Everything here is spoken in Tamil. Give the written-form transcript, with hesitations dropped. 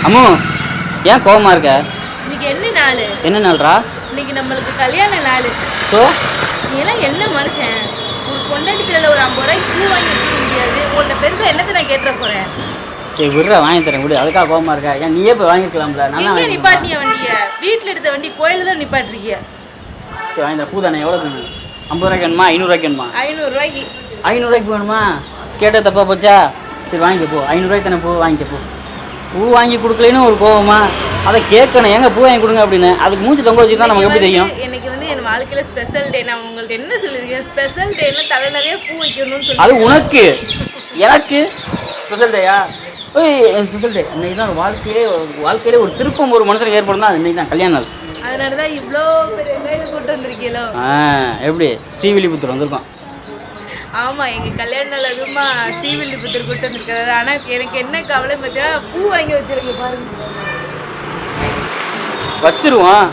அம்மு ஏன் கோவமா இருக்க? இன்னைக்கு என்ன நாள்? என்ன நாள்ரா? இன்னைக்கு நம்மளுக்கு கல்யாண நாள். ஸோ நீ எல்லாம் என்ன மனுஷன்? ஒரு பொண்டாட்டி பேரில் ஒரு 50 ரூபாய்க்கு பூ வாங்கி வச்சுக்க முடியாது. உங்கள்கிட்ட பெருசாக என்னத்தை நான் கேட்டுற போகிறேன்? சரி விட்றா, வாங்கி தரேன் விடு. அதுக்காக கோவமா இருக்கா? ஏன் நீயே போய் வாங்கிக்கலாம்ல? நல்லா எங்கே நிப்பாட்டிய வண்டியை? வீட்டில் எடுத்த வண்டி கோயிலில் தான் நிப்பாட்டிருக்கிய. சரி வாங்கி தரேன். பூ தானே, எவ்வளோ வேணும்? 50 ரூபாய்க்கு வேணுமா? 500 ரூபாய்க்கு வேணுமா? 500 ரூபாய்க்கு. 500 ரூபாய்க்கு வேணுமா? கேட்ட தப்பா போச்சா? சரி வாங்கிக்க போ. 500 ரூபாய்க்கு தானே பூ, வாங்கிக்க போ. பூ வாங்கி கொடுக்கலன்னு ஒரு கோவமா? அதை கேட்கணும், எங்க பூ வாங்கி கொடுங்க அப்படின்னு. அதுக்கு மூஞ்சி தொங்க வச்சுதான் நமக்கு எப்படி தெரியும்? எனக்கு வந்து என் வாழ்க்கையில் ஸ்பெஷல் டே. நான் உங்கள்ட்ட என்ன சொல்லியிருக்கேன்? ஸ்பெஷல் டேன்னு தலை நிறைய பூ வைக்கணும்னு சொல்லி. அது உனக்கு, எனக்கு ஸ்பெஷல் டேயா? ஓய் ஸ்பெஷல் டே இன்னைக்கு தான். வாழ்க்கையிலே ஒரு திருப்பம் ஒரு மனுஷனுக்கு ஏற்படும் தான் இன்னைக்கு தான் கல்யாண நாள். அதனால தான் இவ்வளோ பெரிய கையில் கூட்டு வந்திருக்கீங்களோ? எப்படி ஸ்ரீவில்லிபுத்தூர் வந்திருக்கோம். ஆமாம், எங்கள் கல்யாண நாள் அதுமா ஸ்ரீவில்லிபுத்தூர் கூட்டு வந்திருக்காரு. ஆனால் எனக்கு என்ன கவலை பார்த்தீங்கன்னா பூ வாங்கி வச்சிருக்கேன் பாருங்க. வச்சிருவோம்.